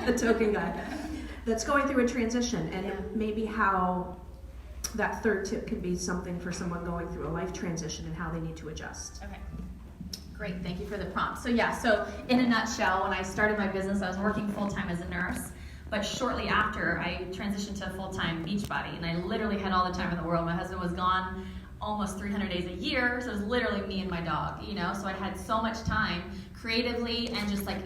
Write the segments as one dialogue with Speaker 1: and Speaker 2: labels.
Speaker 1: the token guy, that's going through a transition, and maybe how that third tip could be something for someone going through a life transition and how they need to adjust.
Speaker 2: Okay. Great, thank you for the prompt. So in a nutshell, when I started my business, I was working full-time as a nurse, but shortly after, I transitioned to full-time Beachbody, and I literally had all the time in the world. My husband was gone almost 300 days a year, so it was literally me and my dog, so I had so much time creatively and just like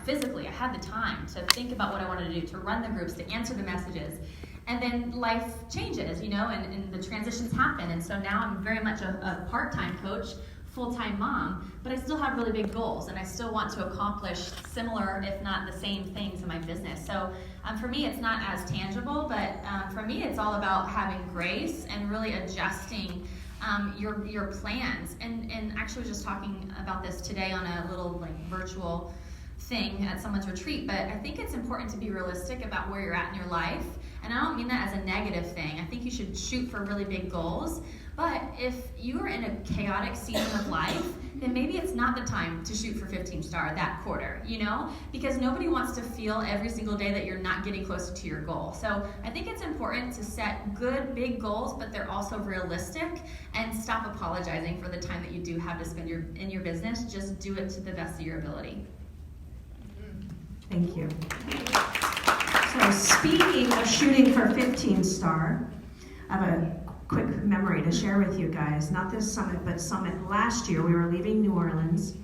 Speaker 2: physically, I had the time to think about what I wanted to do, to run the groups, to answer the messages. And then life changes, and the transitions happen. And so now I'm very much a part-time coach, full-time mom, but I still have really big goals, and I still want to accomplish similar, if not the same things in my business. So for me, it's not as tangible, but for me, it's all about having grace and really adjusting your plans. And actually was just talking about this today on a little virtual thing at someone's retreat, but I think it's important to be realistic about where you're at in your life. And I don't mean that as a negative thing. I think you should shoot for really big goals. But if you are in a chaotic season of life, then maybe it's not the time to shoot for 15-star that quarter, because nobody wants to feel every single day that you're not getting closer to your goal. So I think it's important to set good, big goals, but they're also realistic, and stop apologizing for the time that you do have to spend in your business. Just do it to the best of your ability.
Speaker 1: Thank you. So speaking of shooting for 15-star, I have a quick memory to share with you guys. Not this summit, but summit last year. We were leaving New Orleans,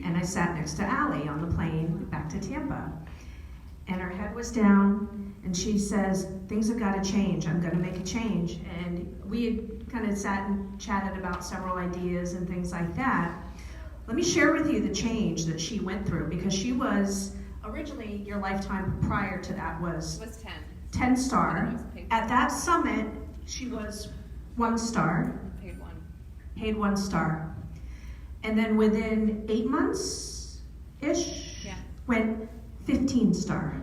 Speaker 1: and I sat next to Allie on the plane back to Tampa. And her head was down, and she says, things have got to change. I'm going to make a change. And we had kind of sat and chatted about several ideas and things like that. Let me share with you the change that she went through, because she was originally, your lifetime prior to that was 10 star. At that summit, she was 1 star. Paid 1 star. And then within 8 months-ish, went 15 star.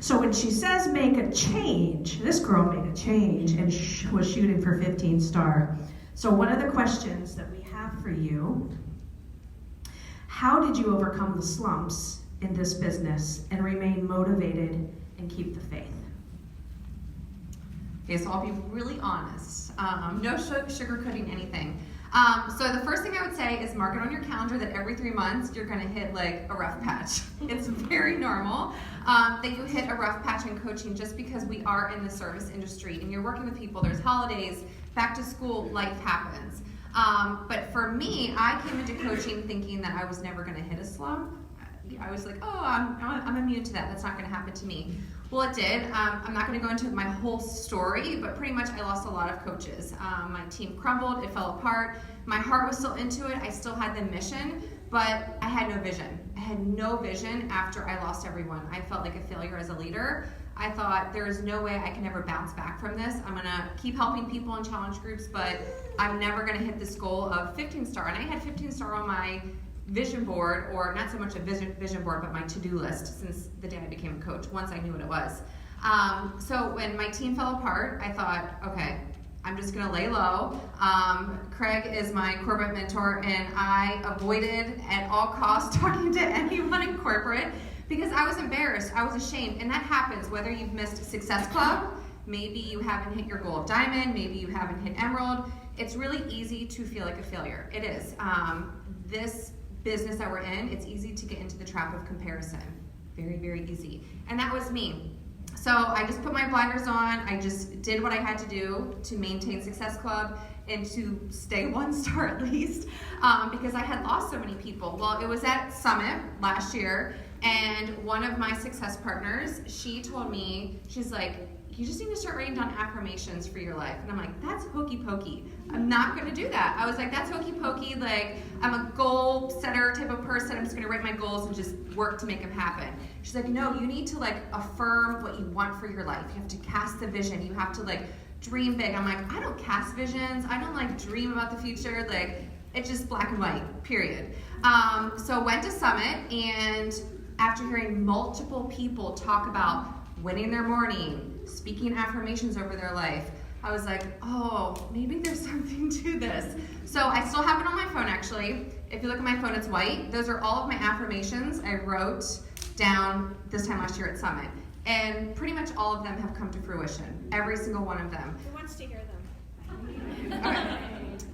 Speaker 1: So when she says make a change, this girl made a change and was shooting for 15 star. So one of the questions that we have for you, how did you overcome the slumps in this business and remain motivated and keep the faith?
Speaker 3: Okay, so I'll be really honest. No sugarcoating anything. So the first thing I would say is mark it on your calendar that every 3 months you're going to hit a rough patch. It's very normal that you hit a rough patch in coaching, just because we are in the service industry and you're working with people. There's holidays, back to school, life happens. But for me, I came into coaching thinking that I was never going to hit a slump. I was like, oh, I'm immune to that. That's not going to happen to me. Well, it did. I'm not going to go into my whole story, but pretty much I lost a lot of coaches. My team crumbled. It fell apart. My heart was still into it. I still had the mission, but I had no vision. I had no vision after I lost everyone. I felt like a failure as a leader. I thought there is no way I can ever bounce back from this. I'm going to keep helping people in challenge groups, but I'm never going to hit this goal of 15 star. And I had 15 star on my vision board, or not so much a vision board, but my to-do list since the day I became a coach, once I knew what it was. So when my team fell apart, I thought, okay, I'm just gonna lay low. Craig is my corporate mentor, and I avoided at all costs talking to anyone in corporate because I was embarrassed, I was ashamed, and that happens whether you've missed Success Club, maybe you haven't hit your goal of Diamond, maybe you haven't hit Emerald. It's really easy to feel like a failure. It is. This business that we're in, it's easy to get into the trap of comparison. Very, very easy. And that was me. So I just put my blinders on. I just did what I had to do to maintain Success Club and to stay 1 star at least, because I had lost so many people. Well, it was at Summit last year, and one of my success partners, she told me, she's like, you just need to start writing down affirmations for your life. And I'm like, that's hokey pokey. I'm not gonna do that. I was like, that's hokey pokey. I'm a goal setter type of person. I'm just gonna write my goals and just work to make them happen. She's like, no, you need to affirm what you want for your life. You have to cast the vision. You have to dream big. I'm like, I don't cast visions. I don't dream about the future. It's just black and white, period. So went to Summit, and after hearing multiple people talk about winning their morning, speaking affirmations over their life, I was like, oh, maybe there's something to this. So I still have it on my phone, actually. If you look at my phone, it's white. Those are all of my affirmations I wrote down this time last year at Summit. And pretty much all of them have come to fruition. Every single one of them.
Speaker 4: Who wants to hear them?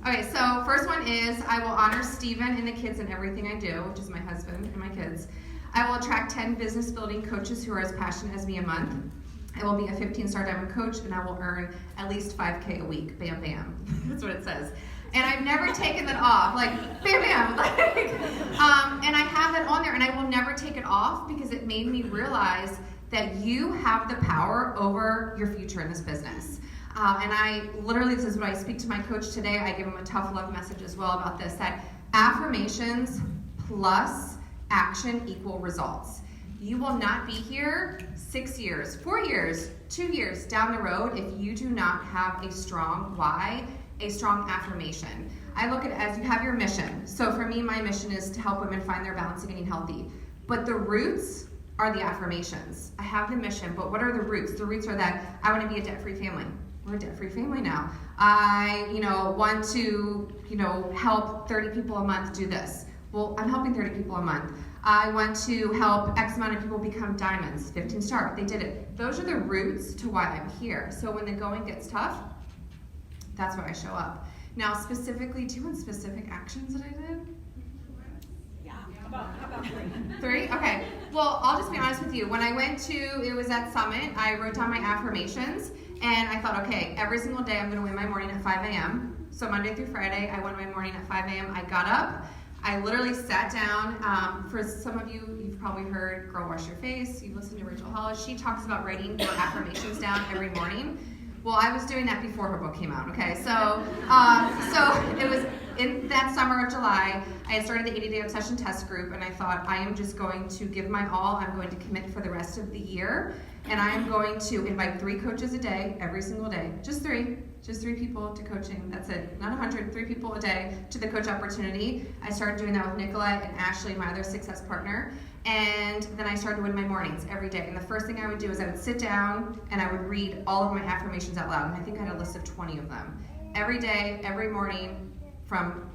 Speaker 3: Okay, so first one is I will honor Stephen and the kids in everything I do, which is my husband and my kids. I will attract 10 business building coaches who are as passionate as me a month. I will be a 15-star diamond coach, and I will earn at least $5K a week. Bam, bam. That's what it says. And I've never taken that off. Like, bam, bam. And I have that on there, and I will never take it off because it made me realize that you have the power over your future in this business. And I literally, this is what I speak to my coach today. I give him a tough love message as well about this, that affirmations plus action equal results. You will not be here 6 years, 4 years, 2 years down the road if you do not have a strong why, a strong affirmation. I look at it as you have your mission. So for me, my mission is to help women find their balance and getting healthy. But the roots are the affirmations. I have the mission, but what are the roots? The roots are that I want to be a debt-free family. We're a debt-free family now. I, want to, help 30 people a month do this. Well, I'm helping 30 people a month. I want to help X amount of people become diamonds, 15-star. They did it. Those are the roots to why I'm here. So when the going gets tough, that's where I show up. Now, specifically, do you want specific actions that I did?
Speaker 4: Yeah. How about 3?
Speaker 3: 3? Okay. Well, I'll just be honest with you. When I went to, it was at Summit, I wrote down my affirmations, and I thought, okay, every single day I'm going to win my morning at 5 a.m. So Monday through Friday, I won my morning at 5 a.m. I got up. I literally sat down. For some of you, you've probably heard Girl Wash Your Face. You've listened to Rachel Hollis. She talks about writing your affirmations down every morning. Well, I was doing that before her book came out, okay? So it was in that summer of July, I had started the 80-day obsession test group, and I thought, I am just going to give my all. I'm going to commit for the rest of the year, and I am going to invite 3 coaches a day, every single day. Just 3 people to coaching. That's it. Not 100, 3 people a day to the coach opportunity. I started doing that with Nicolette and Ashley, my other success partner. And then I started to win my mornings every day. And the first thing I would do is I would sit down and I would read all of my affirmations out loud. And I think I had a list of 20 of them. Every day, every morning, from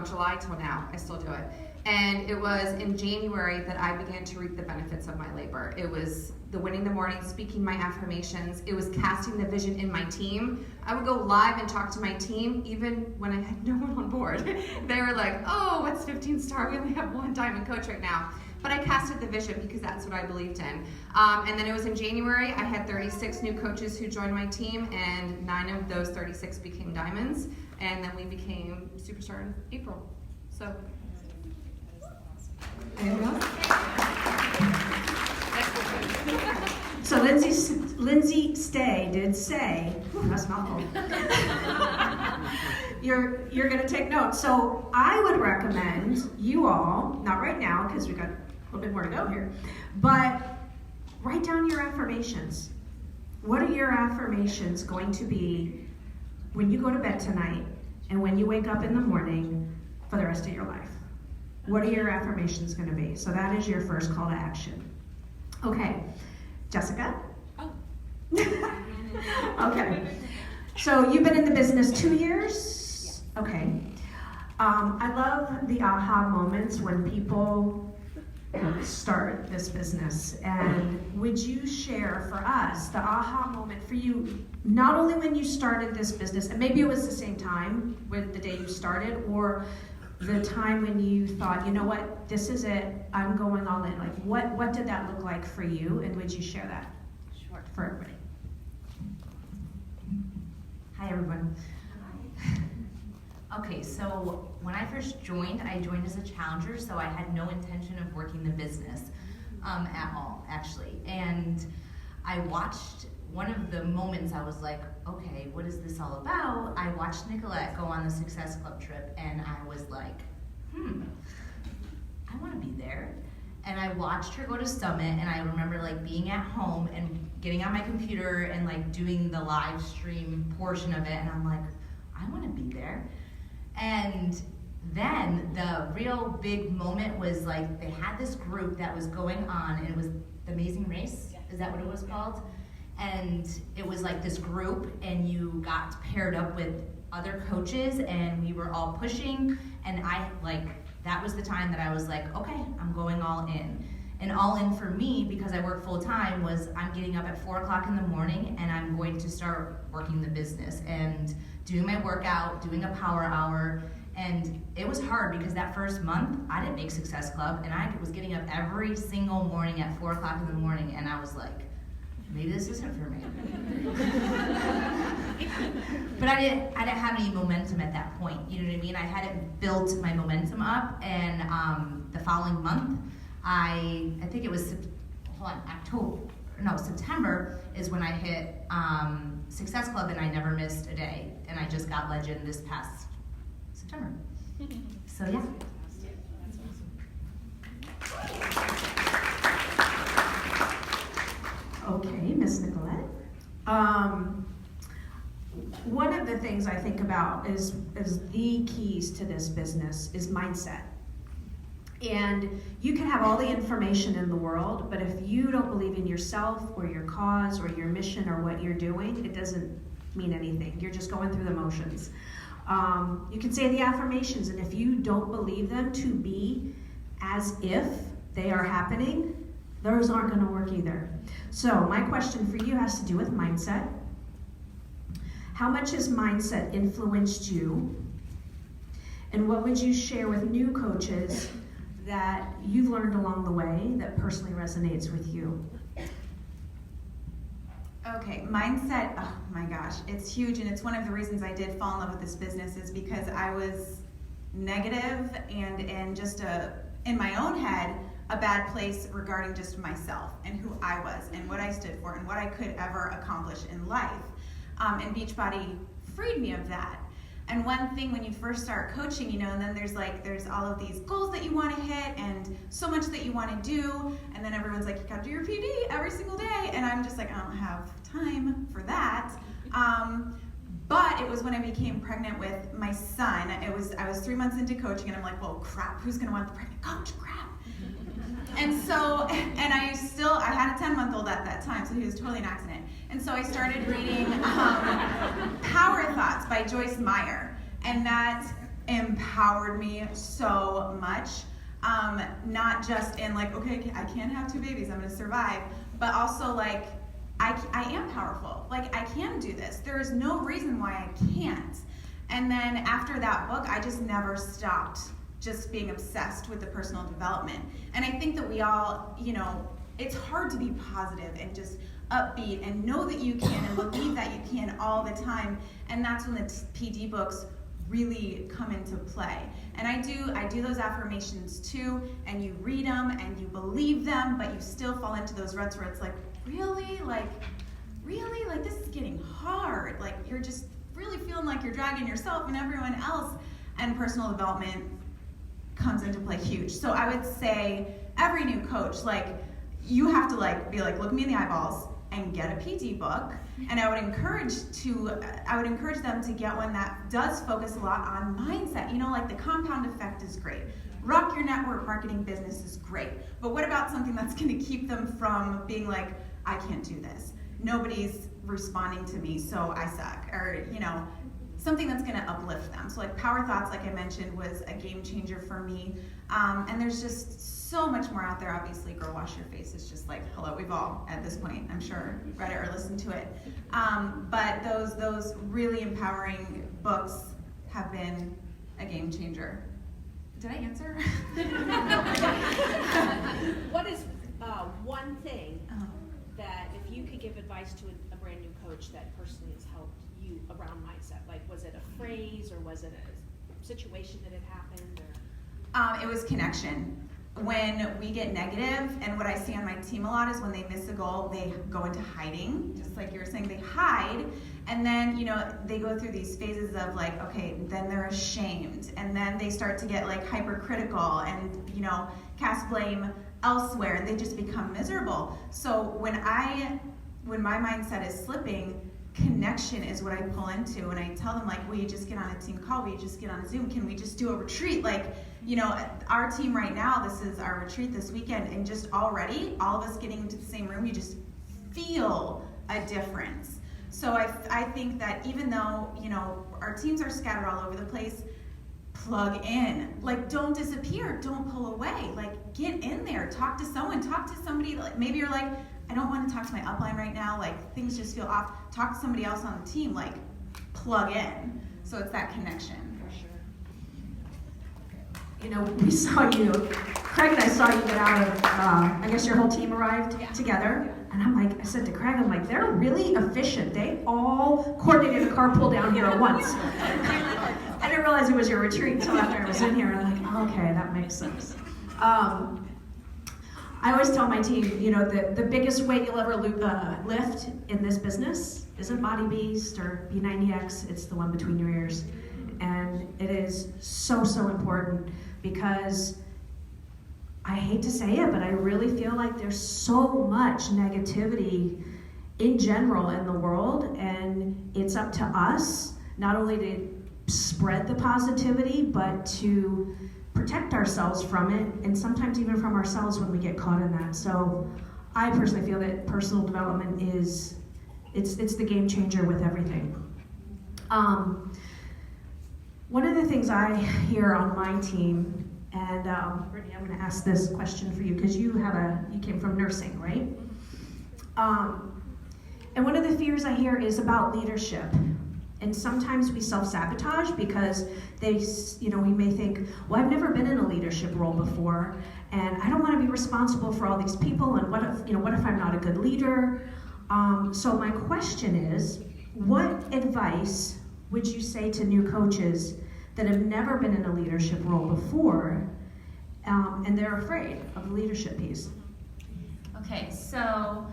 Speaker 3: July till now, I still do it. And it was in January that I began to reap the benefits of my labor. It was the winning the morning, speaking my affirmations. It was casting the vision in my team. I would go live and talk to my team even when I had no one on board. They were like, oh, what's 15-star? We only have 1 diamond coach right now. But I casted the vision because that's what I believed in. And then it was in January, I had 36 new coaches who joined my team, and 9 of those 36 became diamonds. And then we became Superstar in April. So, anything else?
Speaker 1: So Lindsay Stay did say, that's a mouthful. You're going to take notes. So I would recommend you all, not right now because we've got a little bit more to go here, but write down your affirmations. What are your affirmations going to be when you go to bed tonight and when you wake up in the morning for the rest of your life? What are your affirmations going to be? So that is your first call to action. Okay, Jessica?
Speaker 4: Oh.
Speaker 1: Okay. So you've been in the business 2 years? Yeah. Okay. I love the aha moments when people start this business. And would you share for us the aha moment for you, not only when you started this business, and maybe it was the same time with the day you started, or the time when you thought, you know what, this is it, I'm going all in. Like, what did that look like for you, and would you share that for everybody?
Speaker 5: Hi, everyone. Okay, so when I first joined, I joined as a challenger, so I had no intention of working the business at all, actually. And I watched one of the moments I was like, okay, what is this all about? I watched Nicolette go on the Success Club trip, and I was like, I want to be there. And I watched her go to Summit, and I remember like being at home and getting on my computer and like doing the live stream portion of it, and I'm like, I want to be there. And then the real big moment was like they had this group that was going on, and it was the Amazing Race. Is that what it was called? And it was like this group, and you got paired up with other coaches, and we were all pushing, and I like that was the time that I was like, okay, I'm going all in. And all in for me, because I work full time, was I'm getting up at 4 o'clock in the morning and I'm going to start working the business and doing my workout, doing a power hour. And it was hard because that first month I didn't make Success Club, and I was getting up every single morning at 4 o'clock in the morning, and I was like, maybe this isn't for me. But I didn't have any momentum at that point. You know what I mean? I hadn't built my momentum up, and the following month, I think it was September is when I hit Success Club, and I never missed a day, and I just got Legend this past September. So yeah.
Speaker 1: Okay, Miss Nicolette. One of the things I think about is the keys to this business is mindset. And you can have all the information in the world, but if you don't believe in yourself or your cause or your mission or what you're doing, it doesn't mean anything. You're just going through the motions. You can say the affirmations, and if you don't believe them to be as if they are happening, those aren't going to work either. So my question for you has to do with mindset. How much has mindset influenced you? And what would you share with new coaches that you've learned along the way that personally resonates with you?
Speaker 6: Okay, mindset, oh my gosh, it's huge, and it's one of the reasons I did fall in love with this business is because I was negative and in my own head, a bad place regarding just myself and who I was and what I stood for and what I could ever accomplish in life. And Beachbody freed me of that. And one thing when you first start coaching, and then there's all of these goals that you want to hit and so much that you want to do, and then everyone's like, you got to do your PD every single day, and I'm just like, I don't have time for that. But it was when I became pregnant with my son. I was 3 months into coaching, and I'm like, well, crap, who's gonna want the pregnant coach? Crap. And so, and I had a 10-month-old at that time, so he was totally an accident. And so I started reading Power Thoughts by Joyce Meyer, and that empowered me so much. Not just in like, okay, I can't have 2 babies, I'm gonna survive, but also like, I am powerful. Like, I can do this. There is no reason why I can't. And then after that book, I just never stopped just being obsessed with the personal development. And I think that we all, it's hard to be positive and just upbeat and know that you can and believe that you can all the time. And that's when the PD books really come into play. And I do those affirmations too, and you read them and you believe them, but you still fall into those ruts where it's like, really? Like, this is getting hard. Like, you're just really feeling like you're dragging yourself and everyone else. And personal development comes into play huge. So I would say every new coach, like, you have to be like, look me in the eyeballs and get a PD book. And I would encourage them to get one that does focus a lot on mindset. Like the compound effect is great. Rock Your Network Marketing Business is great. But what about something that's going to keep them from being like, I can't do this. Nobody's responding to me, so I suck. Or, something that's going to uplift them. So like Power Thoughts, like I mentioned, was a game changer for me. And there's just so much more out there. Obviously, Girl Wash Your Face is just like, hello, we've all, at this point, I'm sure, read it or listened to it. But those really empowering books have been a game changer. Did I answer?
Speaker 4: What is one thing that if you could give advice to a brand new coach that personally has helped you around mindset? Like, was it a phrase or was it a situation that had happened?
Speaker 6: It was connection. When we get negative, and what I see on my team a lot is when they miss a goal, they go into hiding, just like you were saying, they hide, and then, they go through these phases of like, okay, then they're ashamed, and then they start to get like hypercritical and, cast blame elsewhere, and they just become miserable. So when my mindset is slipping, connection is what I pull into, and I tell them like, will you just get on a team call? Will you just get on a Zoom? Can we just do a retreat? Like, our team right now, this is our retreat this weekend, and just already, all of us getting into the same room, you just feel a difference. So I think that even though, our teams are scattered all over the place, plug in. like, don't disappear, don't pull away, like, get in there, talk to someone, talk to somebody, like, maybe you're like, I don't want to talk to my upline right now, like, things just feel off, talk to somebody else on the team, like, plug in. So it's that connection.
Speaker 4: For sure.
Speaker 1: You know, we saw you, Craig and I saw you get out of, I guess your whole team arrived together. And I'm like, I said to Craig, I'm like, they're really efficient. They all coordinated a carpool down here at once. I didn't realize it was your retreat until after I was in here. And I'm like, oh, okay, that makes sense. I always tell my team, you know, the biggest weight you'll ever lift in this business isn't Body Beast or B90X, it's the one between your ears. And it is so, so important because I hate to say it, but I really feel like there's so much negativity in general in the world, and it's up to us not only to spread the positivity, but to protect ourselves from it, and sometimes even from ourselves when we get caught in that. So I personally feel that personal development is, it's the game changer with everything. One of the things I hear on my team, and Brittany, I'm going to ask this question for you because you came from nursing, right? And one of the fears I hear is about leadership. And sometimes we self-sabotage because we may think, well, I've never been in a leadership role before, and I don't want to be responsible for all these people, and what if I'm not a good leader? So my question is, what advice would you say to new coaches that have never been in a leadership role before, and they're afraid of the leadership piece?
Speaker 2: Okay, so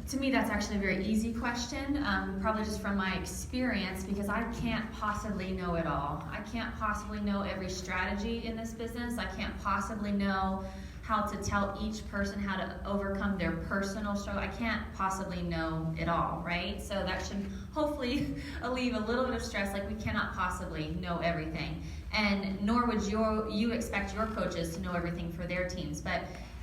Speaker 2: to me, that's actually a very easy question, probably just from my experience, because I can't possibly know it all. I can't possibly know every strategy in this business. I can't possibly know how to tell each person how to overcome their personal struggle. I can't possibly know it all, right? So that should hopefully alleviate a little bit of stress, like we cannot possibly know everything. And nor would you expect your coaches to know everything for their teams. But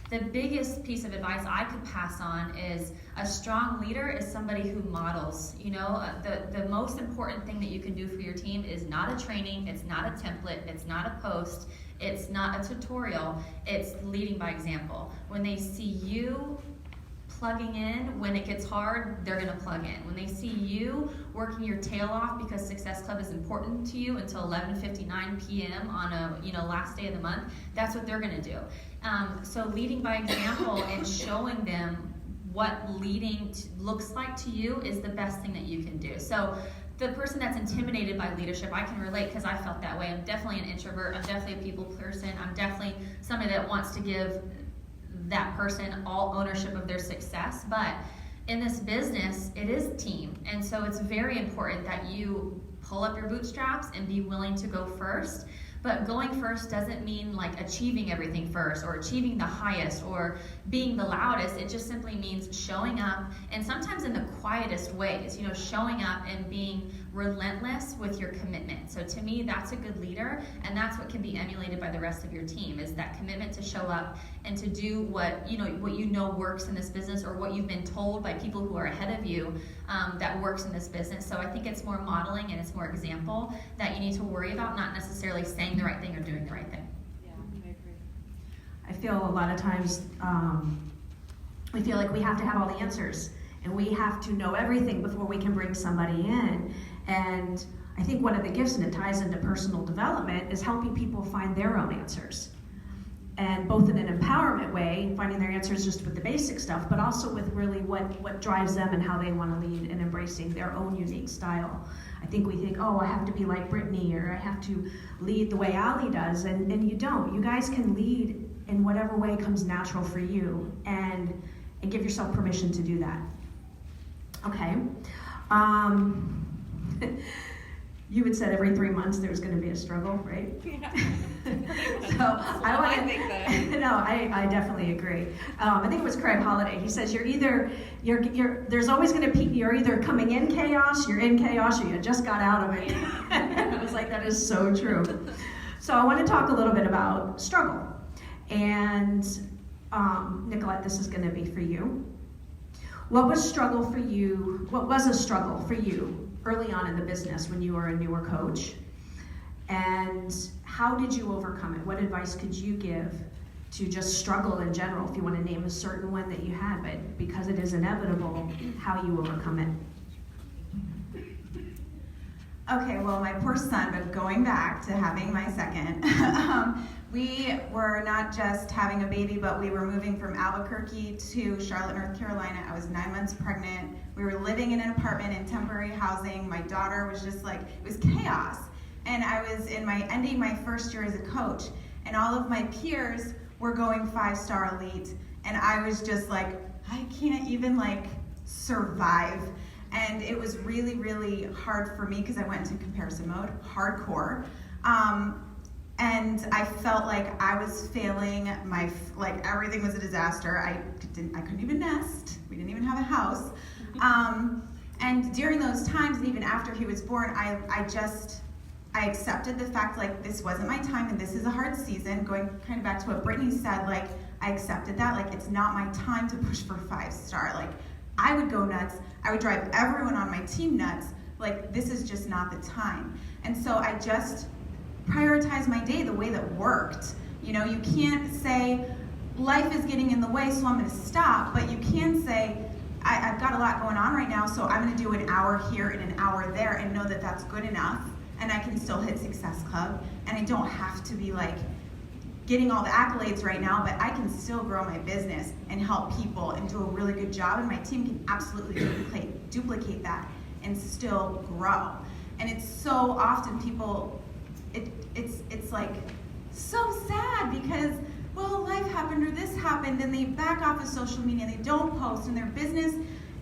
Speaker 2: the biggest piece of advice I could pass on is a strong leader is somebody who models. You know, the most important thing that you can do for your team is not a training, it's not a template, it's not a post, it's not a tutorial, it's leading by example. When they see you plugging in, when it gets hard, they're gonna plug in. When they see you working your tail off because Success Club is important to you until 11:59 p.m. on a last day of the month, that's what they're gonna do. So leading by example and showing them what leading looks like to you is the best thing that you can do. So the person that's intimidated by leadership, I can relate because I felt that way. I'm definitely an introvert. I'm definitely a people person. I'm definitely somebody that wants to give that person all ownership of their success. But in this business, it is team. And so it's very important that you pull up your bootstraps and be willing to go first. But going first doesn't mean like achieving everything first or achieving the highest or being the loudest. It just simply means showing up, and sometimes in the quietest ways, showing up and being relentless with your commitment. So to me, that's a good leader, and that's what can be emulated by the rest of your team, is that commitment to show up and to do what you know works in this business, or what you've been told by people who are ahead of you that works in this business. So I think it's more modeling and it's more example that you need to worry about, not necessarily saying the right thing or doing the right thing.
Speaker 4: Yeah, I agree.
Speaker 1: I feel a lot of times we feel like we have to have all the answers and we have to know everything before we can bring somebody in. And I think one of the gifts, and it ties into personal development, is helping people find their own answers. And both in an empowerment way, finding their answers just with the basic stuff, but also with really what drives them and how they want to lead, and embracing their own unique style. I think we think, oh, I have to be like Brittany, or I have to lead the way Ali does, and you don't. You guys can lead in whatever way comes natural for you, and give yourself permission to do that. Okay. You had said every 3 months there was going to be a struggle, right?
Speaker 4: Yeah.
Speaker 1: I
Speaker 4: think that.
Speaker 1: No, I definitely agree. I think it was Craig Holiday. He says there's always going to be, you're either coming in chaos, you're in chaos, or you just got out of it. And I was like, that is so true. So I want to talk a little bit about struggle. And Nicolette, this is going to be for you. What was a struggle for you early on in the business when you were a newer coach? And how did you overcome it? What advice could you give to just struggle in general, if you want to name a certain one that you had, but because it is inevitable, how you overcome it?
Speaker 6: Okay, well, my poor son, but going back to having my second, we were not just having a baby, but we were moving from Albuquerque to Charlotte, North Carolina. I was 9 months pregnant. We were living in an apartment in temporary housing. My daughter was just like, it was chaos. And I was ending my first year as a coach, and all of my peers were going 5-star elite, and I was just like, I can't even like survive. And it was really, really hard for me because I went into comparison mode, hardcore. And I felt like I was failing. Like everything was a disaster. I couldn't even nest. We didn't even have a house. And during those times, and even after he was born, I accepted the fact like this wasn't my time and this is a hard season. Going kind of back to what Brittany said, like I accepted that, like it's not my time to push for 5-star. Like I would go nuts. I would drive everyone on my team nuts. Like this is just not the time. And so I just prioritized my day the way that worked. You know, you can't say life is getting in the way, so I'm going to stop. But you can say I've got a lot going on right now, so I'm going to do an hour here and an hour there, and know that that's good enough. And I can still hit Success Club, and I don't have to be like getting all the accolades right now, but I can still grow my business and help people and do a really good job, and my team can absolutely duplicate that and still grow. And it's so often people, it's like so sad because, well, life happened or this happened, and they back off of social media and they don't post, and their business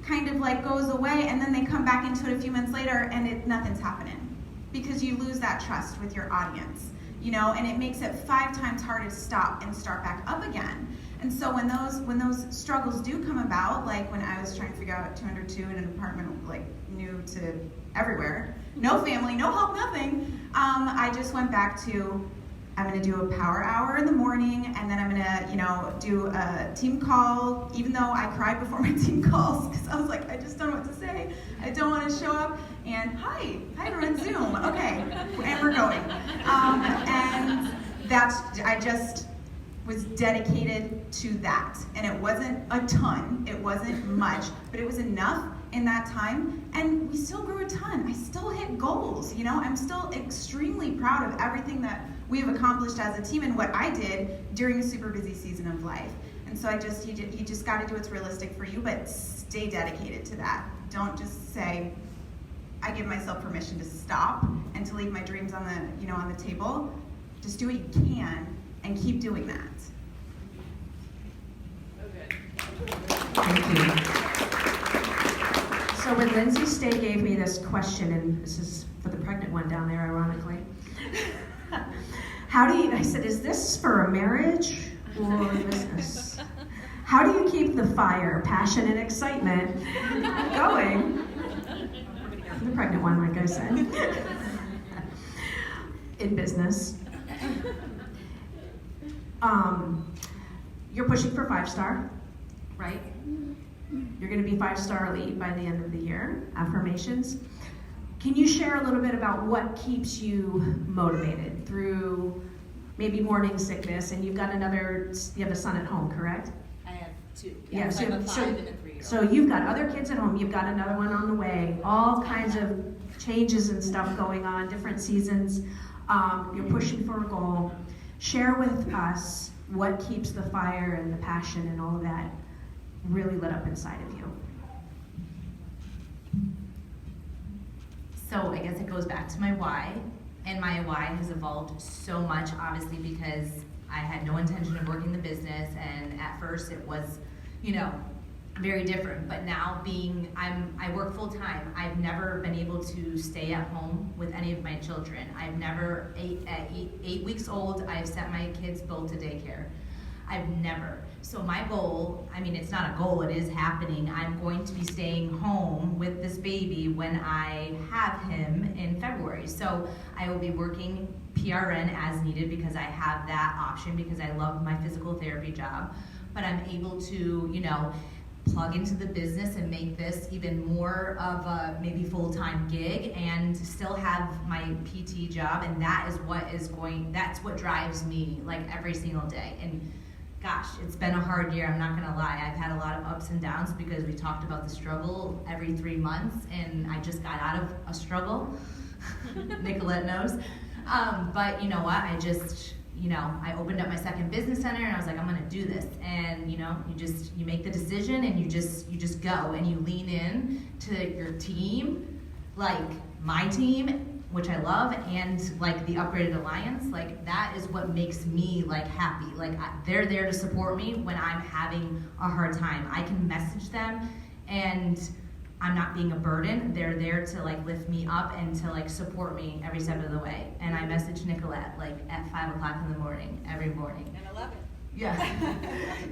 Speaker 6: kind of like goes away, and then they come back into it a few months later and nothing's happening because you lose that trust with your audience. You know, and it makes it 5 times harder to stop and start back up again. And so when those struggles do come about, like when I was trying to figure out 202 in an apartment, like new to everywhere, no family, no help, nothing, I just went back to, I'm going to do a power hour in the morning, and then I'm going to, you know, do a team call, even though I cried before my team calls, because I was like, I just don't know what to say. I don't want to show up, and hi, we're on Zoom, okay, and we're going. And I just was dedicated to that, and it wasn't a ton, it wasn't much, but it was enough in that time, and we still grew a ton. I still hit goals, you know, I'm still extremely proud of everything that we have accomplished as a team and what I did during a super busy season of life. And so you just got to do what's realistic for you, but stay dedicated to that. Don't just say, I give myself permission to stop and to leave my dreams on the table. Just do what you can and keep doing that.
Speaker 1: Thank you. So when Lindsay Stay gave me this question, and this is for the pregnant one down there, ironically, I said, is this for a marriage or business? How do you keep the fire, passion, and excitement going? The pregnant one, like I said, in business. You're pushing for 5-star, right? You're going to be 5-star elite by the end of the year. Affirmations. Can you share a little bit about what keeps you motivated through maybe morning sickness? And you have a son at home, correct?
Speaker 7: I have 2.
Speaker 1: Yeah,
Speaker 7: so I have a 5 and a 3-year-old.
Speaker 1: So you've got other kids at home, you've got another one on the way, all kinds of changes and stuff going on, different seasons. You're pushing for a goal. Share with us what keeps the fire and the passion and all of that really lit up inside of you.
Speaker 5: So I guess it goes back to my why, and my why has evolved so much, obviously, because I had no intention of working the business, and at first it was, you know, very different. But now I work full time. I've never been able to stay at home with any of my children. I've never, at 8 weeks old, I've sent my kids both to daycare. I've never. So my goal, I mean, it's not a goal, it is happening. I'm going to be staying home with this baby when I have him in February. So I will be working PRN as needed because I have that option because I love my physical therapy job. But I'm able to, you know, plug into the business and make this even more of a maybe full-time gig and still have my PT job, and that's what drives me like every single day. And gosh, it's been a hard year, I'm not gonna lie. I've had a lot of ups and downs because we talked about the struggle every 3 months, and I just got out of a struggle. Nicolette knows. But you know what, I opened up my second business center and I was like, I'm gonna do this. And you make the decision and you just go and you lean in to your team, like my team, which I love, and like the Upgraded Alliance. Like that is what makes me like happy. Like they're there to support me when I'm having a hard time. I can message them and I'm not being a burden. They're there to like lift me up and to like support me every step of the way. And I message Nicolette like at 5 o'clock in the morning, every morning.
Speaker 4: And 11.
Speaker 5: Yeah.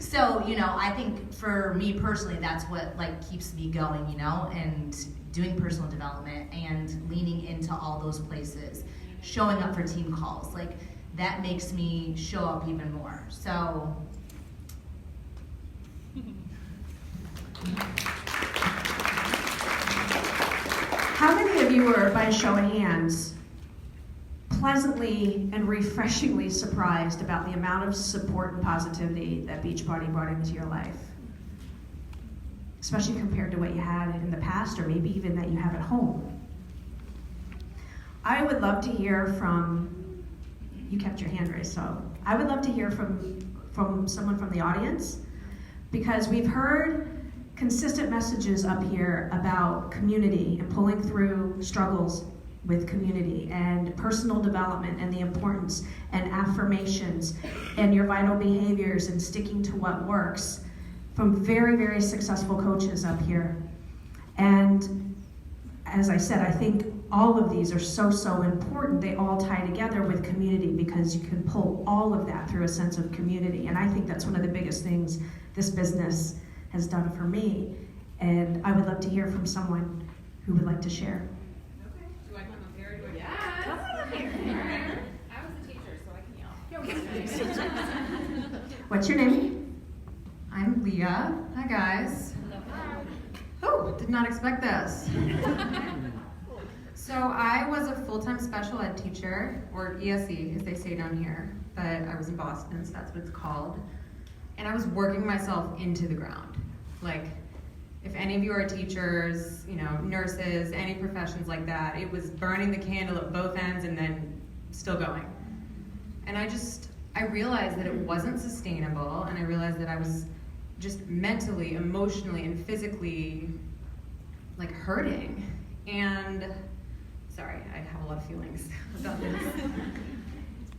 Speaker 5: So, I think for me personally, that's what like keeps me going, and doing personal development and leaning into all those places, showing up for team calls. Like that makes me show up even more. So
Speaker 1: How many of you were, by a show of hands, pleasantly and refreshingly surprised about the amount of support and positivity that Beachbody brought into your life? Especially compared to what you had in the past, or maybe even that you have at home. I would love to hear from, you kept your hand raised, so I would love to hear from someone from the audience, because we've heard consistent messages up here about community and pulling through struggles with community and personal development and the importance and affirmations and your vital behaviors and sticking to what works from very, very successful coaches up here. And as I said, I think all of these are so important. They all tie together with community because you can pull all of that through a sense of community. And I think that's one of the biggest things this business has done for me, and I would love to hear from someone who would like to share.
Speaker 3: Okay. Do I come up here?
Speaker 4: Yes.
Speaker 3: Come on up here. I was a teacher, so I can yell.
Speaker 1: What's your name?
Speaker 8: I'm Leah. Hi guys. Oh, did not expect this. So I was a full-time special ed teacher, or ESE as they say down here, but I was in Boston, so that's what it's called. And I was working myself into the ground. Like, if any of you are teachers, nurses, any professions like that, it was burning the candle at both ends and then still going. And I realized that it wasn't sustainable, and I realized that I was just mentally, emotionally, and physically like hurting. And sorry, I have a lot of feelings about this.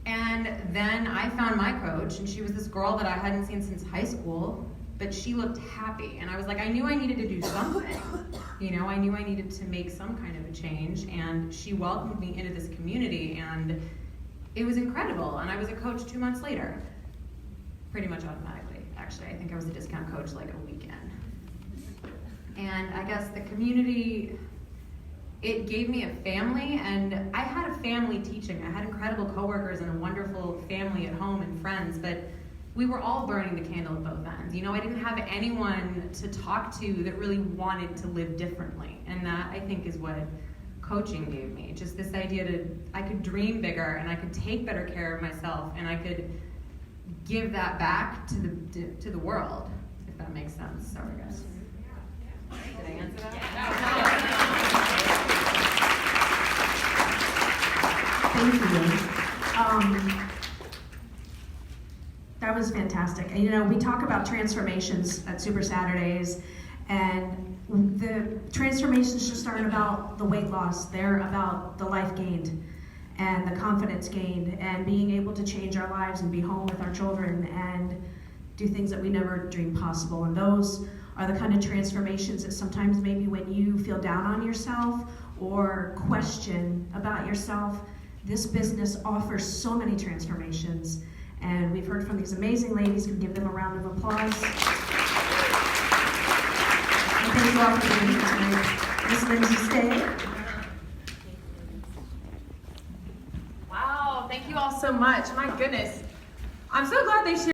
Speaker 8: And then I found my coach, and she was this girl that I hadn't seen since high school, but she looked happy. And I was like, I knew I needed to do something. I knew I needed to make some kind of a change. And she welcomed me into this community, and it was incredible. And I was a coach 2 months later, pretty much automatically. Actually, I think I was a discount coach like a weekend. And I guess the community, it gave me a family, and I had a family teaching. I had incredible coworkers and a wonderful family at home and friends, but we were all burning the candle at both ends. I didn't have anyone to talk to that really wanted to live differently, and that I think is what coaching gave me. Just this idea I could dream bigger, and I could take better care of myself, and I could give that back to the world, if that makes sense. Sorry guys. Did I answer that?
Speaker 1: Thank you. That was fantastic. And, we talk about transformations at Super Saturdays, and the transformations just aren't about the weight loss. They're about the life gained and the confidence gained and being able to change our lives and be home with our children and do things that we never dreamed possible. And those are the kind of transformations that sometimes maybe when you feel down on yourself or question about yourself, this business offers so many transformations. And we've heard from these amazing ladies. We can give them a round of applause. And thank you all for being here tonight. Miss Lindsay, stay.
Speaker 9: Wow, thank you all so much. My goodness. I'm so glad they shared.